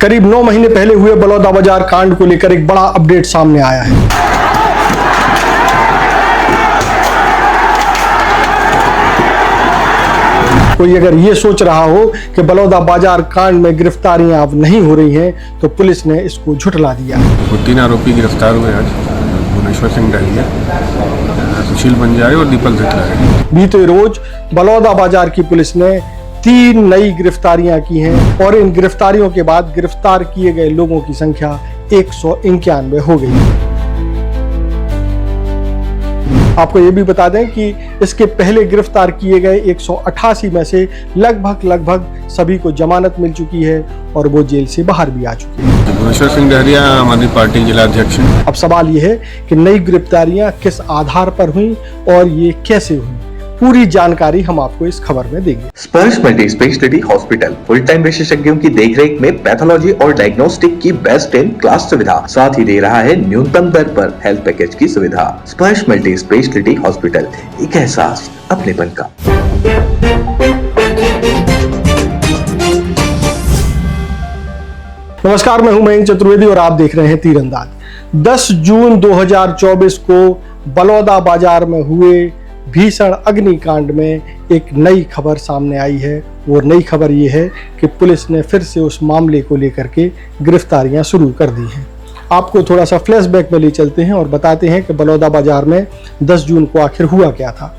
करीब 9 महीने पहले हुए बलौदाबाजार कांड को लेकर एक बड़ा अपडेट सामने आया है। कोई अगर ये सोच रहा हो कि बलौदाबाजार कांड में गिरफ्तारियां अब नहीं हो रही हैं, तो पुलिस ने इसको झुठला दिया। 3 आरोपी गिरफ्तार हुए आज, भुवनेश्वर सिंह डहरिया, सुशील बंजारे और दीपक धिटलारे। बीते रोज बलौदाबाजार की पुलिस ने 3 नई गिरफ्तारियां की हैं और इन गिरफ्तारियों के बाद गिरफ्तार किए गए लोगों की संख्या 191 हो गई। आपको ये भी बता दें कि इसके पहले गिरफ्तार किए गए 188 में से लगभग सभी को जमानत मिल चुकी है और वो जेल से बाहर भी आ चुके हैं। भुवनेश्वर सिंह डहरिया आम आदमी पार्टी जिलाध्यक्ष हैं। अब सवाल ये है कि नई गिरफ्तारियां किस आधार पर हुई और ये कैसे हुई, पूरी जानकारी हम आपको इस खबर में देंगे। स्पर्श multi speciality hospital full time विशेषज्ञों की देखरेख में पैथोलॉजी और डायग्नोस्टिक की बेस्ट इन क्लास सुविधा, साथ ही दे रहा है न्यूनतम दर पर हेल्थ पैकेज की सुविधा। स्पर्श मल्टी स्पेशलिटी हॉस्पिटल, एक एहसास अपनेपन का। नमस्कार, मैं हूं मयंक चतुर्वेदी और आप देख रहे हैं तीरंदाज। 10 जून 2024 को बलौदाबाजार में हुए भीषण अग्निकांड में एक नई खबर सामने आई है। वो नई खबर ये है कि पुलिस ने फिर से उस मामले को लेकर के गिरफ्तारियां शुरू कर दी हैं। आपको थोड़ा सा फ्लैशबैक में ले चलते हैं और बताते हैं कि बलौदाबाजार में 10 जून को आखिर हुआ क्या था।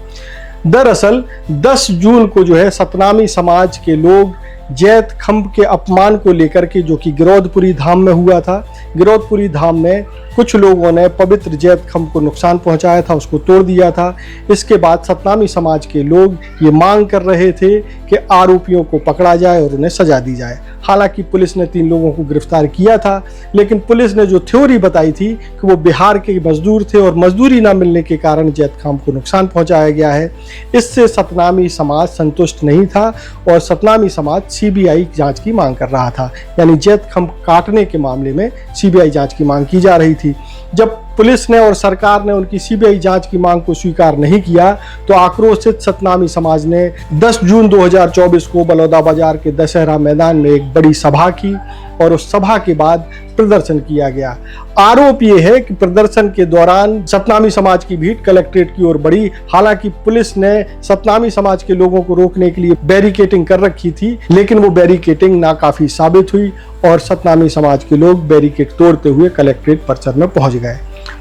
दरअसल 10 जून को जो है सतनामी समाज के लोग जैत खंभ के अपमान को लेकर के, जो कि गिरौदपुरी धाम में हुआ था, गिरौदपुरी धाम में कुछ लोगों ने पवित्र जैत खंभ को नुकसान पहुंचाया था, उसको तोड़ दिया था। इसके बाद सतनामी समाज के लोग ये मांग कर रहे थे कि आरोपियों को पकड़ा जाए और उन्हें सजा दी जाए। हालांकि पुलिस ने 3 लोगों को गिरफ्तार किया था, लेकिन पुलिस ने जो थ्योरी बताई थी कि वो बिहार के मजदूर थे और मजदूरी ना मिलने के कारण जैत खंभ को नुकसान पहुंचाया गया है, इससे सतनामी समाज संतुष्ट नहीं था और सतनामी समाज सीबीआई जांच की मांग कर रहा था। यानी जैत खंभ काटने के मामले में सीबीआई जांच की मांग की जा रही थी। जब पुलिस ने और सरकार ने उनकी सीबीआई जांच की मांग को स्वीकार नहीं किया, तो आक्रोशित सतनामी समाज ने 10 जून 2024 को बलौदाबाजार के दशहरा मैदान में एक बड़ी सभा की और उस सभा के बाद प्रदर्शन किया गया। आरोप ये है कि प्रदर्शन के दौरान सतनामी समाज की भीड़ कलेक्ट्रेट की ओर बढ़ी। हालांकि पुलिस ने सतनामी समाज के लोगों को रोकने के लिए बैरिकेटिंग कर रखी थी, लेकिन वो बैरिकेटिंग नाकाफी साबित हुई और सतनामी समाज के लोग बैरिकेड तोड़ते हुए कलेक्ट्रेट परिसर में पहुंच गए।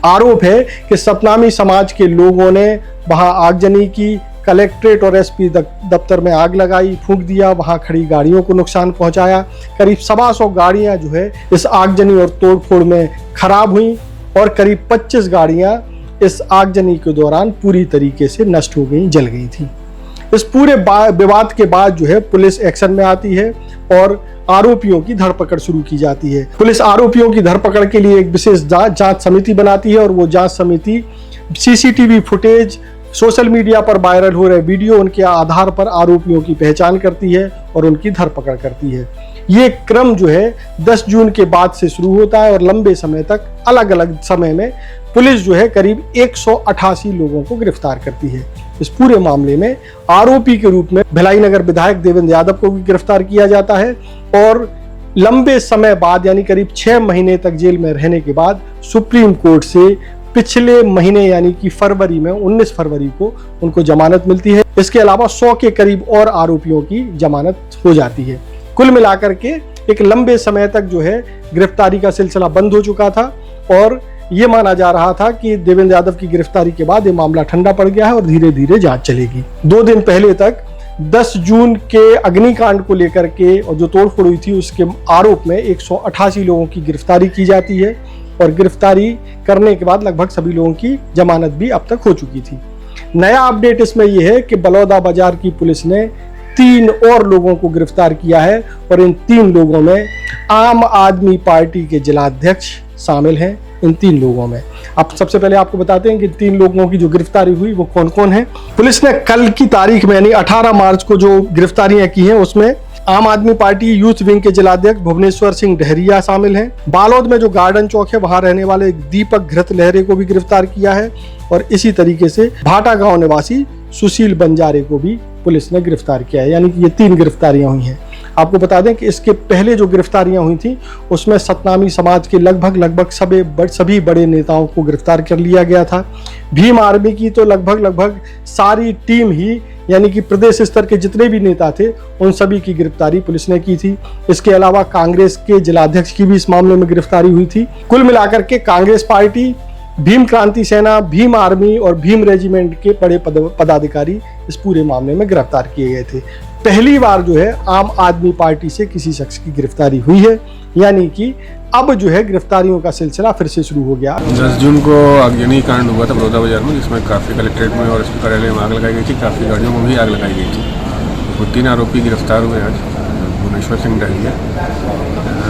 आरोप है कि सतनामी समाज के लोगों ने वहां आगजनी की, कलेक्ट्रेट और एसपी दफ्तर में आग लगाई, फूंक दिया, वहां खड़ी गाड़ियों को नुकसान पहुंचाया। करीब 125 गाड़ियां जो है इस आगजनी और तोड़फोड़ में खराब हुई और करीब 25 गाड़ियां इस आगजनी के दौरान पूरी तरीके से नष्ट हो गई, जल गई थी। इस पूरे विवाद के बाद जो है पुलिस एक्शन में आती है और आरोपियों की धरपकड़ शुरू की जाती है। पुलिस आरोपियों की धरपकड़ के लिए एक विशेष जांच समिति बनाती है और वो जांच समिति सीसीटीवी फुटेज, सोशल मीडिया पर वायरल हो रहे वीडियो, उनके आधार पर आरोपियों की पहचान करती है और उनकी धरपकड़ करती है। ये क्रम जो है 10 जून के बाद से शुरू होता है और लंबे समय तक अलग अलग समय में पुलिस जो है करीब 188 लोगों को गिरफ्तार करती है। इस पूरे मामले में आरोपी के रूप में भिलाई नगर विधायक देवेंद्र यादव को भी गिरफ्तार किया जाता है और लंबे समय बाद यानी करीब 6 महीने तक जेल में रहने के बाद सुप्रीम कोर्ट से पिछले महीने यानी कि फरवरी में 19 फरवरी को उनको जमानत मिलती है। इसके अलावा 100 के करीब और आरोपियों की जमानत हो जाती है। कुल मिलाकर के एक लंबे समय तक जो है गिरफ्तारी का सिलसिला बंद हो चुका था और ये माना जा रहा था कि देवेंद्र यादव की गिरफ्तारी के बाद ये मामला ठंडा पड़ गया है और धीरे धीरे जांच चलेगी। 2 दिन पहले तक 10 जून के अग्निकांड को लेकर के और जो तोड़फोड़ हुई थी उसके आरोप में 188 लोगों की गिरफ्तारी की जाती है और गिरफ्तारी करने के बाद लगभग सभी लोगों की जमानत भी अब तक हो चुकी थी। नया अपडेट इसमें यह है कि बलौदाबाजार की पुलिस ने 3 और लोगों को गिरफ्तार किया है और इन 3 लोगों में आम आदमी पार्टी के जिलाध्यक्ष शामिल हैं। इन 3 लोगों में अब सबसे पहले आपको बताते हैं कि 3 लोगों की जो गिरफ्तारी हुई वो कौन कौन है। पुलिस ने कल की तारीख में यानी 18 मार्च को जो गिरफ्तारियां की हैं उसमें आम आदमी पार्टी यूथ विंग के जिलाध्यक्ष भुवनेश्वर सिंह डहरिया शामिल हैं। बालोद में जो गार्डन चौक है वहां रहने वाले दीपक घृतलहरे को भी गिरफ्तार किया है और इसी तरीके से भाटा गांव निवासी सुशील बंजारे को भी पुलिस ने गिरफ्तार किया है। यानी कि ये 3 गिरफ्तारियां हुई हैं। आपको बता दें कि इसके पहले जो गिरफ्तारियां हुई थी उसमें सतनामी समाज के लगभग सभी बड़े नेताओं को गिरफ्तार कर लिया गया था। भीम आर्मी की तो लगभग सारी टीम ही, यानी कि प्रदेश स्तर के जितने भी नेता थे उन सभी की गिरफ्तारी पुलिस ने की थी। इसके अलावा कांग्रेस के जिलाध्यक्ष की भी इस मामले में गिरफ्तारी हुई थी। कुल मिलाकर के कांग्रेस पार्टी, भीम क्रांति सेना, भीम आर्मी और भीम रेजिमेंट के बड़े पदाधिकारी इस पूरे मामले में गिरफ्तार किए गए थे। पहली बार जो है आम आदमी पार्टी से किसी शख्स की गिरफ्तारी हुई है, यानी कि अब जो है गिरफ्तारियों का सिलसिला फिर से शुरू हो गया। 10 जून को अग्नि कांड हुआ था बड़ौदा बाजार में, जिसमें काफ़ी कलेक्ट्रेट में और इसके कार्यालय में आग लगाई गई थी, काफ़ी गाड़ियों में भी आग लगाई गई थी। वो 3 आरोपी गिरफ्तार हुए आज, भुवनेश्वर सिंह डहरिया,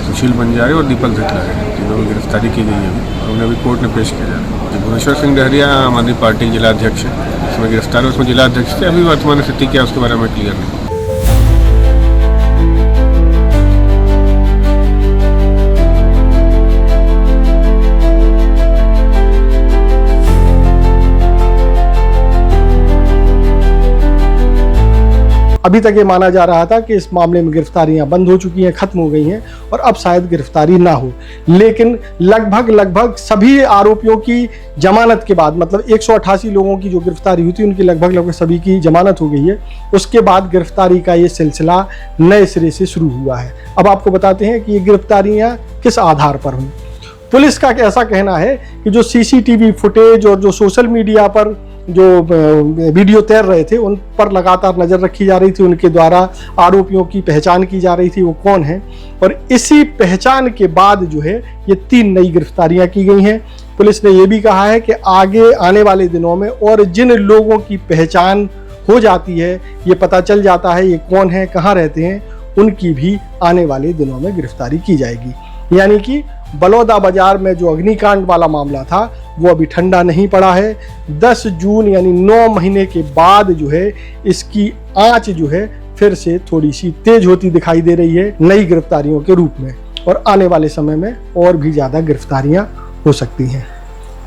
सुशील बंजारे और दीपक धिटलारे, जिन्हों की गिरफ्तारी की गई है और उन्हें अभी कोर्ट में पेश किया जा रहा है। भुवनेश्वर सिंह डहरिया आम आदमी पार्टी जिलाध्यक्ष है, इसमें गिरफ्तार है, उसमें जिलाध्यक्ष थे। अभी वर्तमान स्थिति क्या है उसके बारे में क्लियर नहीं। अभी तक ये माना जा रहा था कि इस मामले में गिरफ्तारियां बंद हो चुकी हैं, खत्म हो गई हैं और अब शायद गिरफ्तारी ना हो, लेकिन लगभग सभी आरोपियों की जमानत के बाद, मतलब 188 लोगों की जो गिरफ्तारी हुई थी उनकी लगभग सभी की जमानत हो गई है। उसके बाद गिरफ्तारी का ये सिलसिला नए सिरे से शुरू हुआ है। अब आपको बताते हैं कि ये गिरफ्तारियां किस आधार पर हुई। पुलिस का ऐसा कहना है कि जो CCTV फुटेज और जो सोशल मीडिया पर जो वीडियो तैर रहे थे उन पर लगातार नज़र रखी जा रही थी, उनके द्वारा आरोपियों की पहचान की जा रही थी वो कौन है, और इसी पहचान के बाद जो है ये 3 नई गिरफ्तारियां की गई हैं। पुलिस ने ये भी कहा है कि आगे आने वाले दिनों में और जिन लोगों की पहचान हो जाती है, ये पता चल जाता है ये कौन है, कहाँ रहते हैं, उनकी भी आने वाले दिनों में गिरफ्तारी की जाएगी। यानी कि बलौदा बाजार में जो अग्निकांड वाला मामला था वो अभी ठंडा नहीं पड़ा है। 10 जून यानी 9 महीने के बाद जो है इसकी आंच जो है फिर से थोड़ी सी तेज होती दिखाई दे रही है नई गिरफ्तारियों के रूप में, और आने वाले समय में और भी ज़्यादा गिरफ्तारियां हो सकती हैं।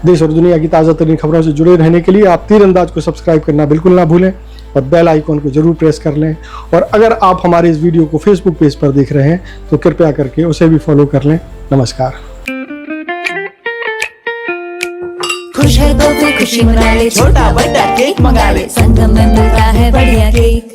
देश और दुनिया की ताज़ा तरीन खबरों से जुड़े रहने के लिए आप तीरंदाज को सब्सक्राइब करना बिल्कुल ना भूलें और बेल आइकॉन को जरूर प्रेस कर लें। और अगर आप हमारे इस वीडियो को फेसबुक पेज पर देख रहे हैं तो कृपया करके उसे भी फॉलो कर लें। नमस्कार। खुश है तो फिर खुशी मना ले, छोटा बड़ा केक मंगा ले, संगम में मिलता है बढ़िया केक,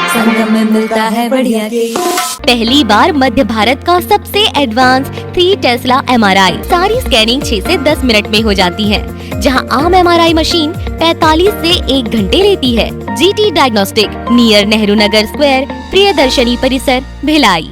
संगम में मिलता है बढ़िया केक। पहली बार मध्य भारत का सबसे एडवांस 3 टेस्ला MRI, सारी स्कैनिंग 6 से 10 मिनट में हो जाती है, जहां आम MRI मशीन 45 से 1 घंटे लेती है। GT diagnostic, near Nehru Nagar square, Priyadarshini परिसर, भिलाई।